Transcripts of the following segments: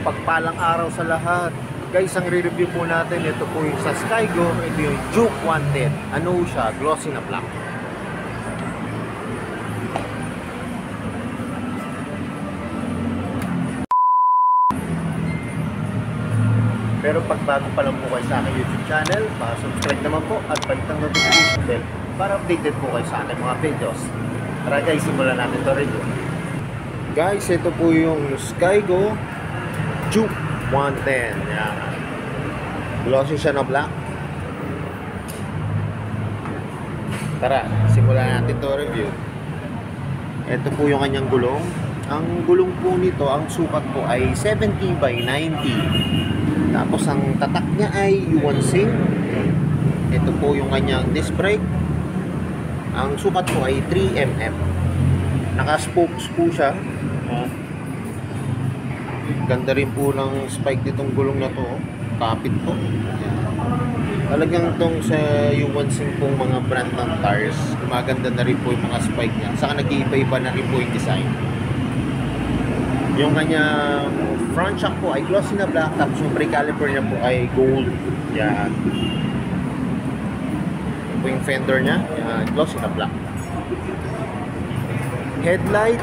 Mapagpalang araw sa lahat. Guys, ang re-review po natin, ito po yung sa Skygo, ito yung Juke 110. Ano siya? Glossy na black. Pero pag bago pa lang po kayo sa aking YouTube channel, pa-subscribe naman po at palitang notification bell para updated po kayo sa aking mga videos. Tara guys, simulan natin ito review. Guys, ito po yung Skygo Juke 110. Yan. Glossy siya na black. Tara, simulan natin ito review. Ito po yung kanyang gulong. Ang gulong po nito, ang sukat po ay 70 by 90. Tapos ang tatak niya ay Yuansing. Ito po yung kanyang disc brake. Ang sukat po ay 3mm. Naka-spokes po siya. Ganda rin po ng spike ditong gulong na to. Kapit po. Talagang itong sa Yuansing pong mga brand ng tires, maganda na rin po yung mga spike niya. Saka nag-iiba-iba na rin po yung design. Yung kanyang front shock po ay glossy na black, tapos yung brake caliper niya po ay gold. Yan. Yung po yung fender niya, yan, glossy na black. Headlight,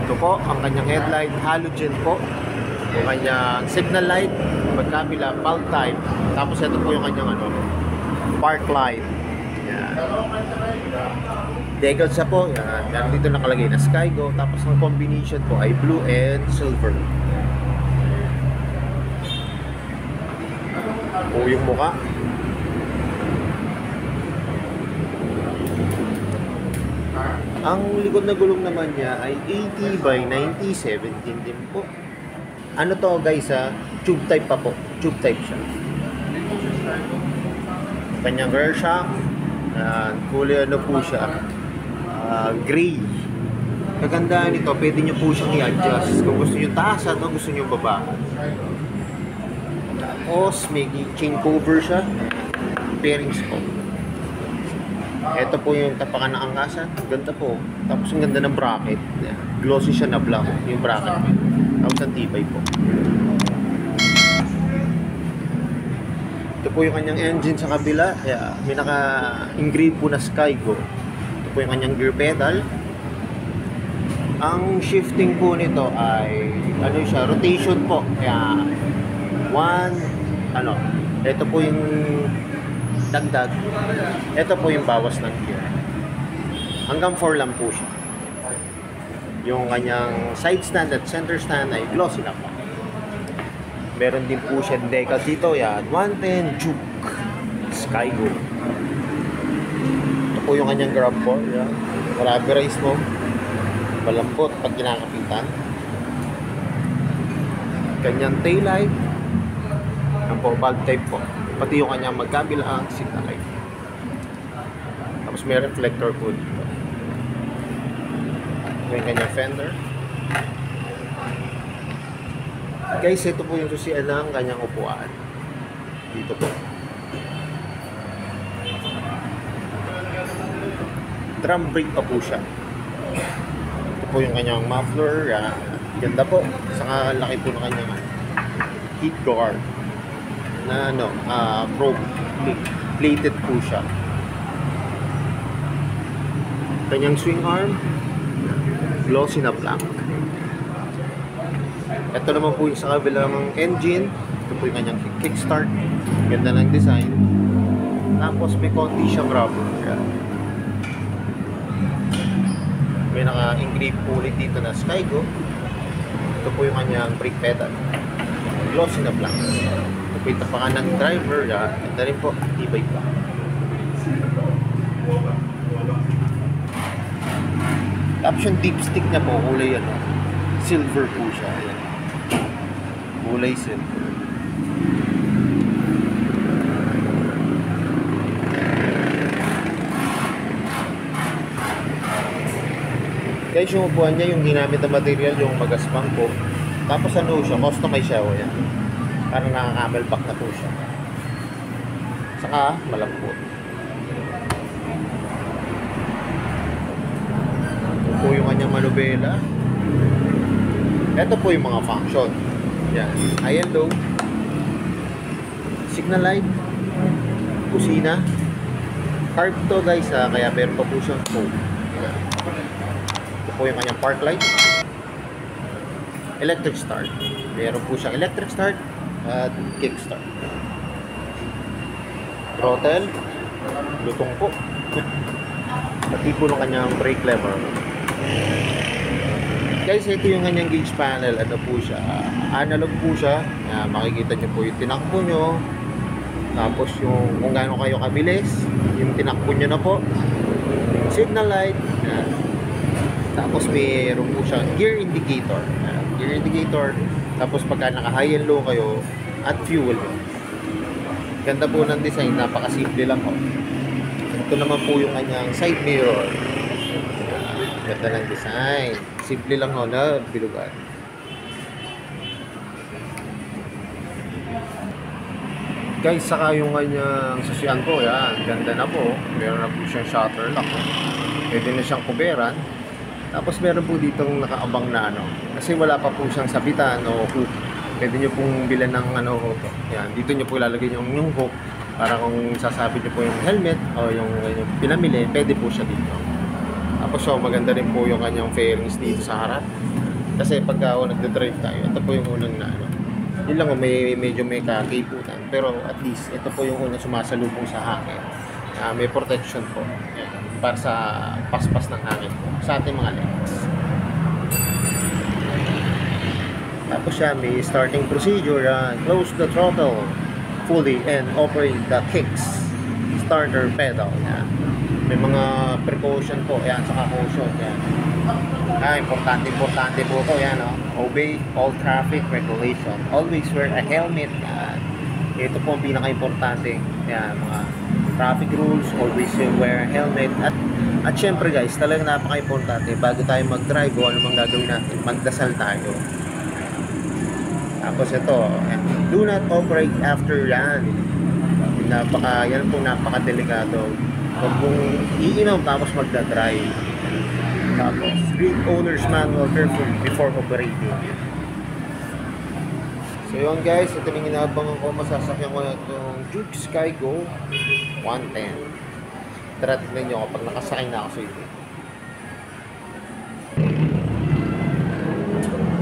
ito po ang kanyang headlight, halogen po. Yung kanyang signal light, magkabila, bulb type. Tapos ito po yung kanyang park light. Yan. Decals siya po, yan. Meron dito nakalagay na Skygo. Tapos ang combination po ay blue and silver. O yung mukha. Ang likod na gulong naman niya ay 80 by 90, 17 din po. Ano to guys tube type pa po. Tube type siya. Kanyang rear shock. Kulay po siya. Gray. Kagandahan nito, pwede nyo po siyang i-adjust kung gusto nyo taasan o gusto nyo baba. Tapos may chain cover siya, bearings po. Ito po yung tapakan ng angkasan, ganda po. Tapos ang ganda ng bracket, glossy siya na black yung bracket. Tapos ang tibay po. Ito po yung kanyang engine sa kabila, may naka-engrave po na Skygo. Po yung kanyang gear pedal. Ang shifting po nito ay siya, rotation po. Kaya ito po yung dagdag. Ito po yung bawas ng gear. Hanggang 4 lang po siya. Yung kanyang side stand at center stand ay glossy na po. Meron din po siya decals dito. Yan, 110 Juke Skygo. Po yung kanyang grab po, yan. Rubberized mo, malambot pag kinakapitan. Kanyang taillight, yan po, bulb type po. Pati yung kanyang magkabilang signal light. Tapos may reflector po dito. Yung kanyang fender. Guys, ito po yung susian ng kanyang upuan. Dito po. Drum brake pa po siya. Ito po yung kanyang muffler. Ganda po. Saka laki po ng kanyang heat guard na chrome plated po siya. Kanyang swing arm glossy na black. Ito naman po yung sa kabilang engine. Ito po yung kanyang kickstart. Ganda ng design. Tapos may konti siyang rubber. May naka-engrave po ulit dito na Skygo. Ito po yung kanyang brake pedal. Glossy na black. Ito po yung tapakan ng driver. Ito rin po, tibay pa. Tapos yung dipstick niya po, kulay silver po siya. Ayan. Kulay silver. Guys, yung upuan niya, yung ginamit na material, yung magaspang po. Tapos siya, customize siya. Yan. Parang nakaka-camelback na po siya. Saka, malambot. Ito po yung kanyang manubela. Ito po yung mga function. Yan, high and low, signal light, kusina, carb to guys kaya meron pa po siyang phone. Ito po yung kanyang park light, electric start, meron po siyang electric start at kick start, throttle, lutong po, pati po ng kanyang brake lever. Guys, ito yung kanyang gauge panel. Ano po siya? Analog po siya. Makikita nyo po yung tinakbo nyo. Tapos yung kung gaano kayo kabilis, yung tinakbo nyo na po. Signal light. Tapos mayroon po siya gear indicator. Gear indicator. Tapos pagka naka high and low kayo at fuel. Ganda po ng design. Napakasimple lang po. Ito naman po yung kanyang side mirror. Ganda ng design. Simple lang na bilugan. Guys, saka yung kanyang sasyan po, yan. Ganda na po. Meron na po siyang shutter lock. Pwede na siyang kuberan. Tapos meron po ditong nakaabang na ano. Kasi wala pa po siyang sabitan o hook. Pwede nyo pong bilan ng ano hook. Yan. Dito nyo po ilalagay yung hook. Para kung sasabit nyo po yung helmet o yung pinamili, pwede po siya dito. Tapos so, maganda rin po yung kanyang fairings dito sa harap. Kasi pagka nagde-drive tayo, ito po yung unang na ano. Yun lang, medyo may kakiputan. Pero at least, ito po yung unang sumasalubong sa hangin. May protection po. Para sa paspas ng hangin po. Sa ating mga legs. Tapos siya, may starting procedure. Close the throttle fully and operate the kicks. Starter pedal. May mga precaution po, yan, saka caution, yan. Importante po ito, yan, obey all traffic regulation. Always wear a helmet, yan. Ito po ang pinaka-importante, yan, mga traffic rules, always wear a helmet. At syempre guys, talagang napaka-importante, bago tayo mag-drive o ano mang gagawin natin, magdasal tayo. Tapos ito, do not operate after yan. Yan po napaka-delikado. Huwag mong iinom tapos magdadrive. Tapos, read owner's manual carefully before operating. So yun guys, ito yung inaabangan ko. Masasakyan ko na itong Juke Skygo 110. Tara, tignan nyo kapag nakasakay na ako sa ito.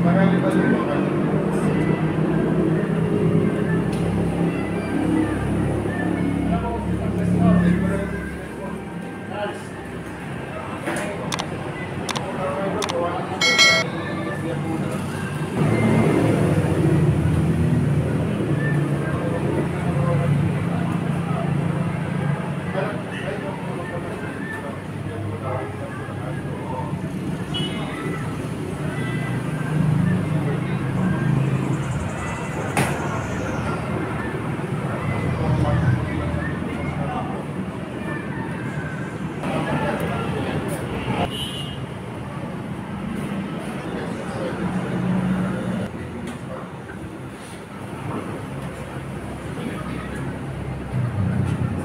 Marami ba yung mga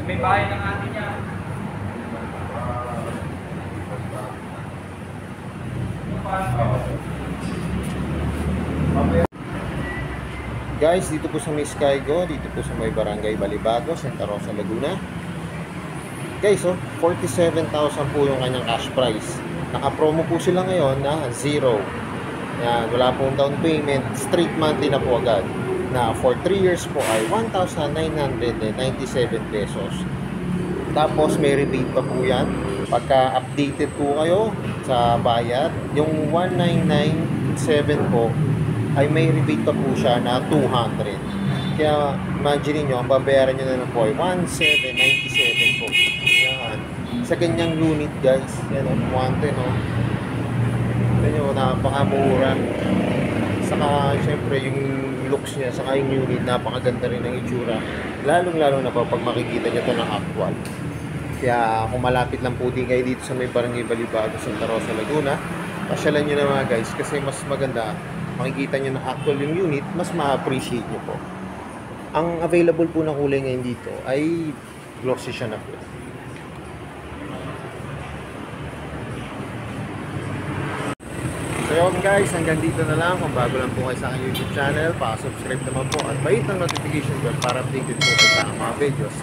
may bahay ng atin niya. Guys, dito po sa Miss Skygo, dito po sa may Barangay Balibago, Santa Rosa, Laguna. Guys, 47,000 po yung kanyang cash price. Naka-promo po sila ngayon na 0. Yan, wala pong down payment, straight monthly na po agad. Na for 3 years po ay 1,997 pesos. Tapos may rebate pa po yan. Pagka updated po kayo sa bayad, yung 1,997 po ay may rebate pa po siya na 200. Kaya imagine niyo, ang babayaran nyo na lang po ay 1,797 po. Yan. Sa ganyang unit guys, yan o, 110 o. Ito nyo, napakamura. Saka syempre yung looks niya, saka yung unit, napakaganda rin ng itsura. Lalong-lalo na po pag makikita nyo ito ng actual. Kaya kung malapit lang po din kayo dito sa may Barangay Balibago, Santa Rosa, Laguna, pasyalan nyo na mga guys kasi mas maganda, makikita nyo na actual yung unit, mas ma-appreciate nyo po. Ang available po na kulay ngayon dito ay glossy siya na po. So So yun guys, hanggang dito na lang. Kung bago lang po kayo sa aking YouTube channel, pa-subscribe naman po at bahit ng notification bell para updated po kayo sa aking mga videos.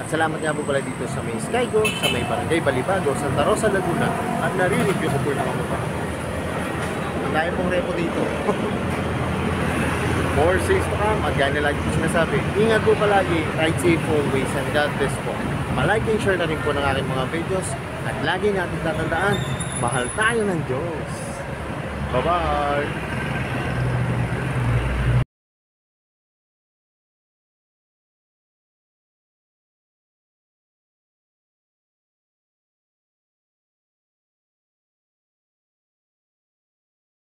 At salamat nga po pala dito sa may Skygo, sa may Barangay Balibago, Santa Rosa, Laguna. At nare-review ko po naman po pa. Ang dahil pong repo dito. More safe to come. At gaya na lagi po sinasabi, ingat po palagi, ride safe always, and God bless po. Malike and share na rin po ng aking mga videos. At lagi natin tatandaan, mahal tayo ng Diyos. Bye-bye!